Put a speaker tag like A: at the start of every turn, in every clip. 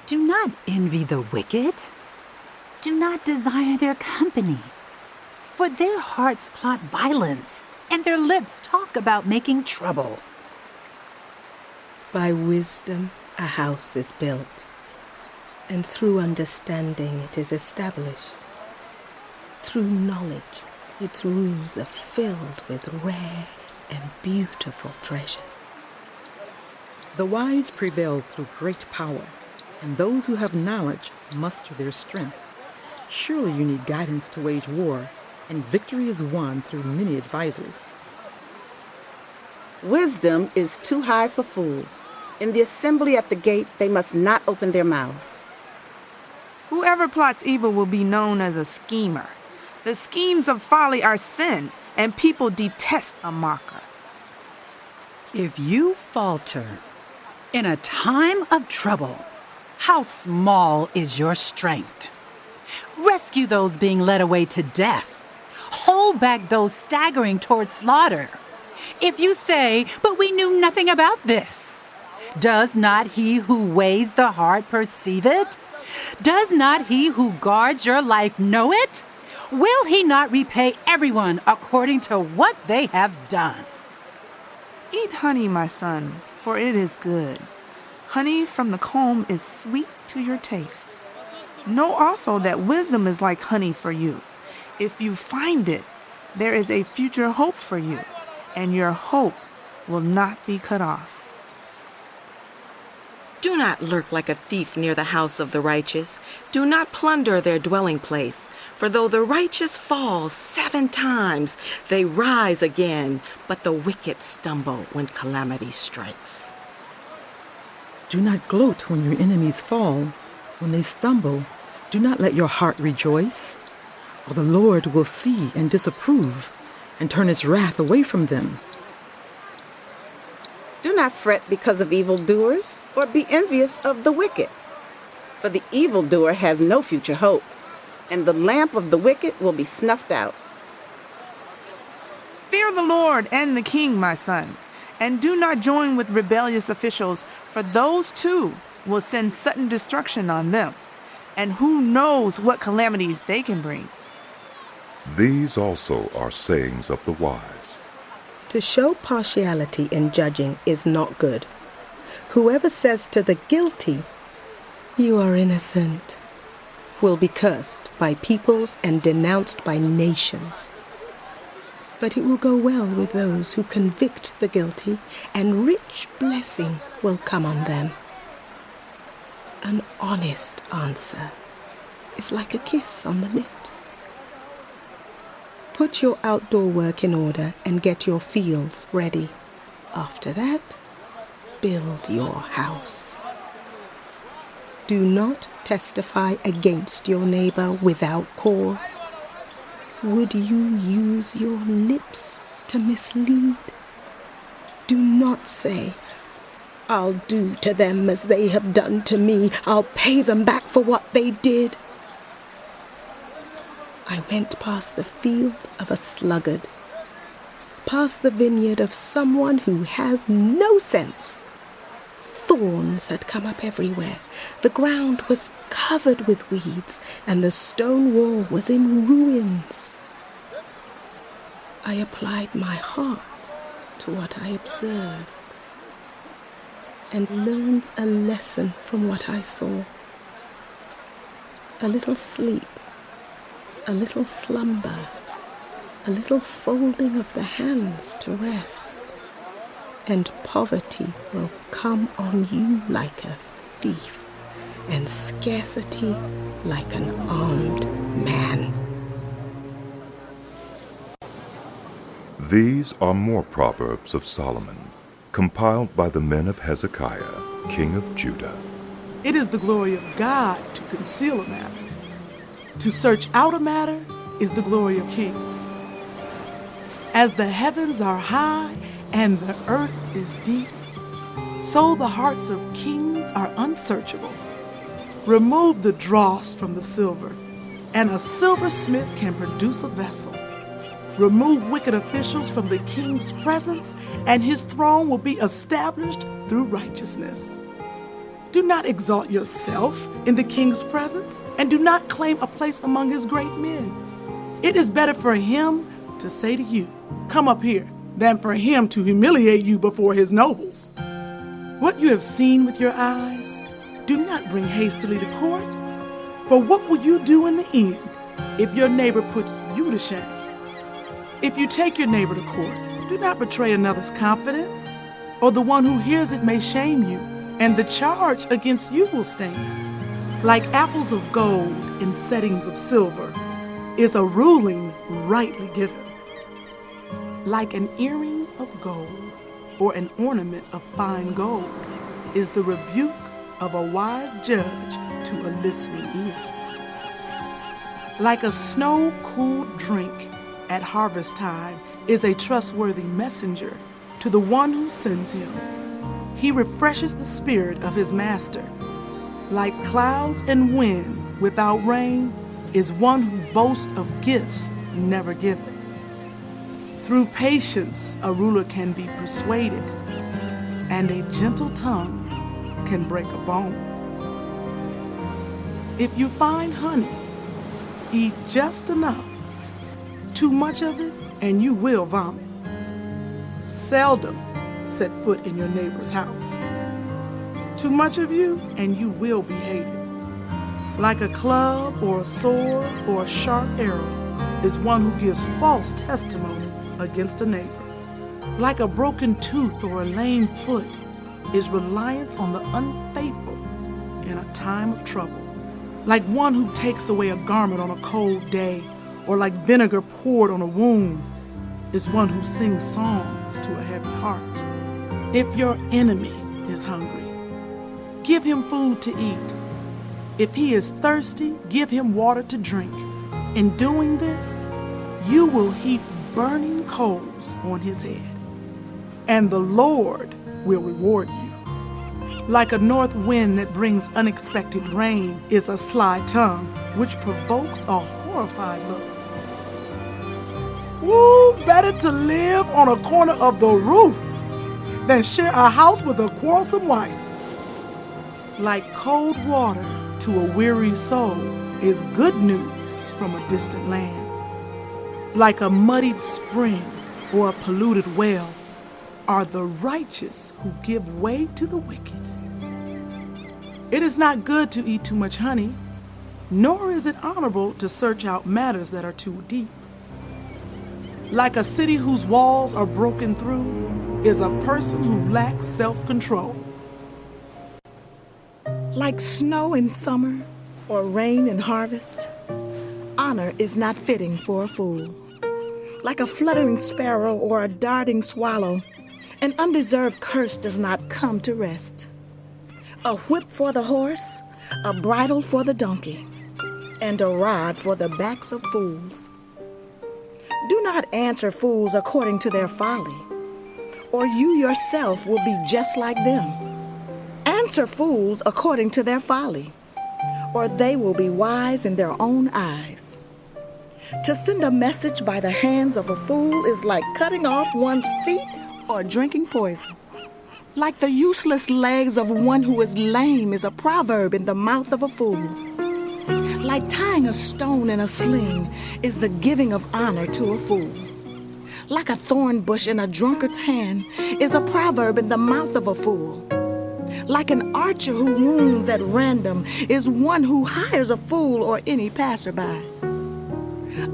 A: Do not envy the wicked. Do not desire their company. For their hearts plot violence, and their lips talk about making trouble.
B: By wisdom a house is built, and through understanding it is established. Through knowledge its rooms are filled with rare and beautiful treasures.
C: The wise prevail through great power, and those who have knowledge muster their strength. Surely you need guidance to wage war, and victory is won through many advisors.
D: Wisdom is too high for fools. In the assembly at the gate, they must not open their mouths.
E: Whoever plots evil will be known as a schemer. The schemes of folly are sin, and people detest a mocker.
A: If you falter in a time of trouble, how small is your strength? Rescue those being led away to death. Hold back those staggering toward slaughter. If you say, "But we knew nothing about this," does not he who weighs the heart perceive it? Does not he who guards your life know it? Will he not repay everyone according to what they have done?
E: Eat honey, my son, for it is good. Honey from the comb is sweet to your taste. Know also that wisdom is like honey for you. If you find it, there is a future hope for you, and your hope will not be cut off.
F: Do not lurk like a thief near the house of the righteous. Do not plunder their dwelling place. For though the righteous fall 7 times, they rise again, but the wicked stumble when calamity strikes.
C: Do not gloat when your enemies fall. When they stumble, do not let your heart rejoice. For the Lord will see and disapprove, and turn his wrath away from them.
D: Do not fret because of evildoers, or be envious of the wicked. For the evildoer has no future hope, and the lamp of the wicked will be snuffed out.
E: Fear the Lord and the king, my son, and do not join with rebellious officials, for those too will send sudden destruction on them, and who knows what calamities they can bring.
G: These also are sayings of the wise.
B: To show partiality in judging is not good. Whoever says to the guilty, "You are innocent," will be cursed by peoples and denounced by nations. But it will go well with those who convict the guilty, and rich blessing will come on them. An honest answer is like a kiss on the lips. Put your outdoor work in order and get your fields ready. After that, build your house. Do not testify against your neighbor without cause. Would you use your lips to mislead? Do not say, "I'll do to them as they have done to me. I'll pay them back for what they did." I went past the field of a sluggard, past the vineyard of someone who has no sense. Thorns had come up everywhere. The ground was covered with weeds, and the stone wall was in ruins. I applied my heart to what I observed, and learned a lesson from what I saw. A little sleep, a little slumber, a little folding of the hands to rest, and poverty will come on you like a thief, and scarcity like an armed man.
G: These are more Proverbs of Solomon, compiled by the men of Hezekiah, king of Judah.
H: It is the glory of God to conceal a matter. To search out a matter is the glory of kings. As the heavens are high and the earth is deep, so the hearts of kings are unsearchable. Remove the dross from the silver, and a silversmith can produce a vessel. Remove wicked officials from the king's presence, and his throne will be established through righteousness. Do not exalt yourself in the king's presence, and do not claim a place among his great men. It is better for him to say to you, "Come up here," than for him to humiliate you before his nobles. What you have seen with your eyes, do not bring hastily to court. For what will you do in the end if your neighbor puts you to shame? If you take your neighbor to court, do not betray another's confidence, or the one who hears it may shame you, and the charge against you will stand. Like apples of gold in settings of silver is a ruling rightly given. Like an earring of gold or an ornament of fine gold is the rebuke of a wise judge to a listening ear. Like a snow-cooled drink at harvest time is a trustworthy messenger to the one who sends him. He refreshes the spirit of his master. Like clouds and wind without rain is one who boasts of gifts never given. Through patience, a ruler can be persuaded, and a gentle tongue can break a bone. If you find honey, eat just enough. Too much of it, and you will vomit. Seldom set foot in your neighbor's house. Too much of you, and you will be hated. Like a club or a sword or a sharp arrow is one who gives false testimony against a neighbor. Like a broken tooth or a lame foot is reliance on the unfaithful in a time of trouble. Like one who takes away a garment on a cold day, or like vinegar poured on a wound, is one who sings songs to a heavy heart. If your enemy is hungry, give him food to eat. If he is thirsty, give him water to drink. In doing this, you will heap burning coals on his head, and the Lord will reward you. Like a north wind that brings unexpected rain is a sly tongue, which provokes a horrified look. Woo, better to live on a corner of the roof than share a house with a quarrelsome wife. Like cold water to a weary soul is good news from a distant land. Like a muddied spring or a polluted well are the righteous who give way to the wicked. It is not good to eat too much honey, nor is it honorable to search out matters that are too deep. Like a city whose walls are broken through is a person who lacks self-control.
B: Like snow in summer or rain in harvest, honor is not fitting for a fool. Like a fluttering sparrow or a darting swallow, an undeserved curse does not come to rest. A whip for the horse, a bridle for the donkey, and a rod for the backs of fools. Do not answer fools according to their folly, or you yourself will be just like them. Answer fools according to their folly, or they will be wise in their own eyes. To send a message by the hands of a fool is like cutting off one's feet or drinking poison. Like the useless legs of one who is lame is a proverb in the mouth of a fool. Like tying a stone in a sling is the giving of honor to a fool. Like a thorn bush in a drunkard's hand is a proverb in the mouth of a fool. Like an archer who wounds at random is one who hires a fool or any passerby.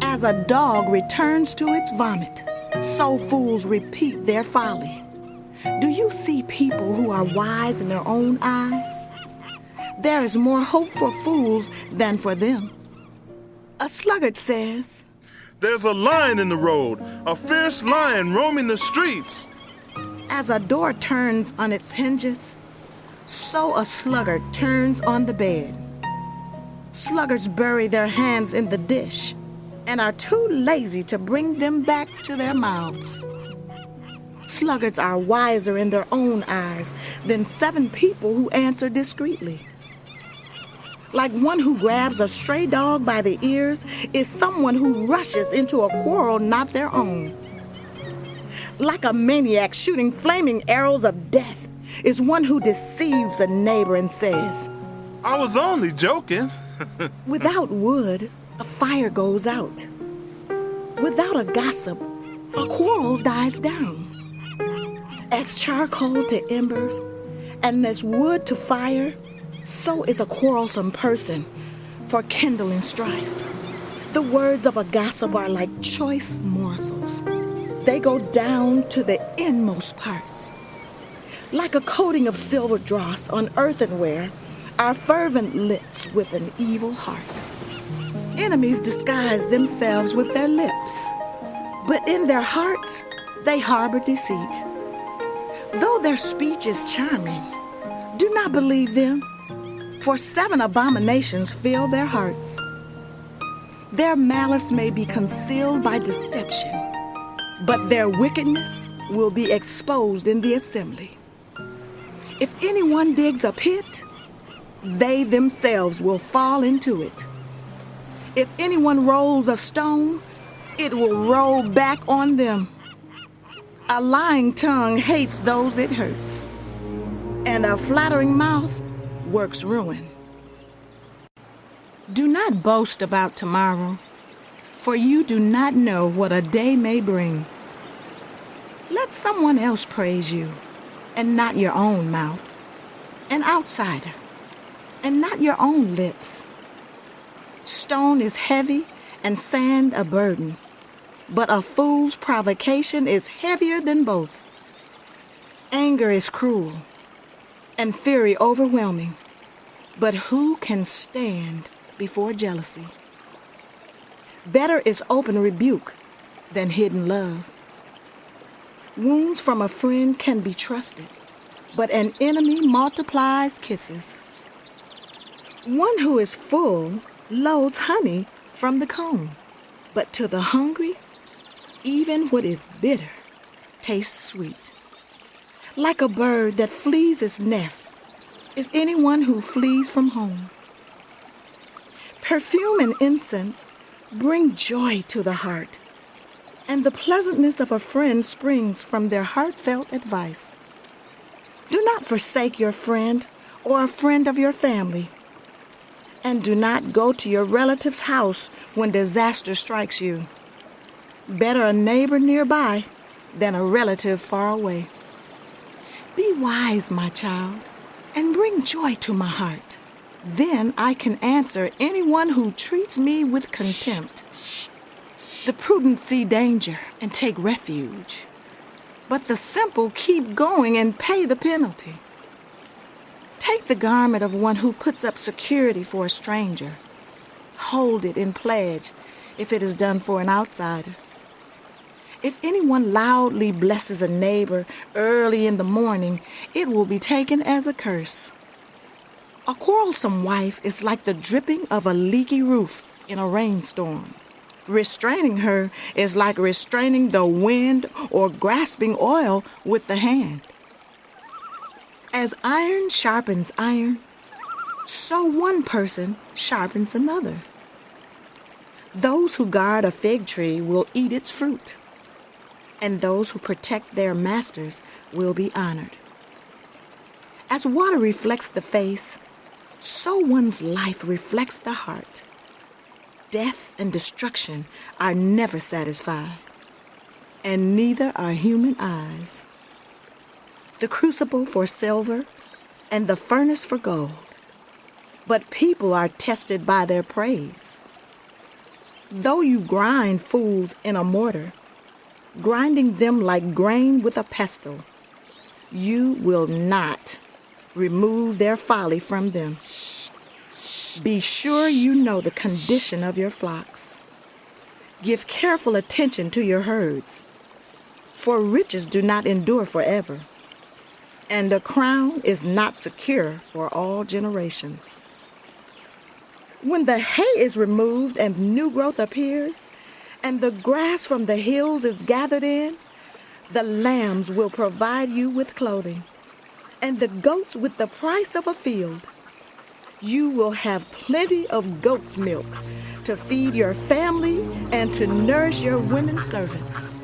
B: As a dog returns to its vomit, so fools repeat their folly. Do you see people who are wise in their own eyes? There is more hope for fools than for them. A sluggard says,
I: "There's a lion in the road, a fierce lion roaming the streets."
B: As a door turns on its hinges, so a sluggard turns on the bed. Sluggards bury their hands in the dish and are too lazy to bring them back to their mouths. Sluggards are wiser in their own eyes than 7 people who answer discreetly. Like one who grabs a stray dog by the ears is someone who rushes into a quarrel not their own. Like a maniac shooting flaming arrows of death is one who deceives a neighbor and says,
I: I was only joking.
B: without wood, a fire goes out. Without a gossip, a quarrel dies down. As charcoal to embers, and as wood to fire, so is a quarrelsome person for kindling strife. The words of a gossip are like choice morsels. They go down to the inmost parts. Like a coating of silver dross on earthenware, are fervent lips with an evil heart. Enemies disguise themselves with their lips, but in their hearts they harbor deceit. Though their speech is charming, do not believe them, for 7 abominations fill their hearts. Their malice may be concealed by deception, but their wickedness will be exposed in the assembly. If anyone digs a pit, they themselves will fall into it. If anyone rolls a stone, it will roll back on them. A lying tongue hates those it hurts, and a flattering mouth works ruin. Do not boast about tomorrow, for you do not know what a day may bring. Let someone else praise you, and not your own mouth, an outsider, and not your own lips. Stone is heavy and sand a burden, but a fool's provocation is heavier than both. Anger is cruel, and fury overwhelming, but who can stand before jealousy? Better is open rebuke than hidden love. Wounds from a friend can be trusted, but an enemy multiplies kisses. One who is full loads honey from the comb, but to the hungry, even what is bitter tastes sweet. Like a bird that flees its nest is anyone who flees from home. Perfume and incense bring joy to the heart, and the pleasantness of a friend springs from their heartfelt advice. Do not forsake your friend or a friend of your family, and do not go to your relative's house when disaster strikes you. Better a neighbor nearby than a relative far away. Be wise, my child, and bring joy to my heart. Then I can answer anyone who treats me with contempt. The prudent see danger and take refuge, but the simple keep going and pay the penalty. Take the garment of one who puts up security for a stranger. Hold it in pledge if it is done for an outsider. If anyone loudly blesses a neighbor early in the morning, it will be taken as a curse. A quarrelsome wife is like the dripping of a leaky roof in a rainstorm. Restraining her is like restraining the wind or grasping oil with the hand. As iron sharpens iron, so one person sharpens another. Those who guard a fig tree will eat its fruit, and those who protect their masters will be honored. As water reflects the face, so one's life reflects the heart. Death and destruction are never satisfied, and neither are human eyes. The crucible for silver and the furnace for gold, but people are tested by their praise. Though you grind fools in a mortar, grinding them like grain with a pestle, you will not remove their folly from them. Be sure you know the condition of your flocks. Give careful attention to your herds, for riches do not endure forever, and a crown is not secure for all generations. When the hay is removed and new growth appears, and the grass from the hills is gathered in, the lambs will provide you with clothing, and the goats with the price of a field. You will have plenty of goat's milk to feed your family and to nourish your women servants.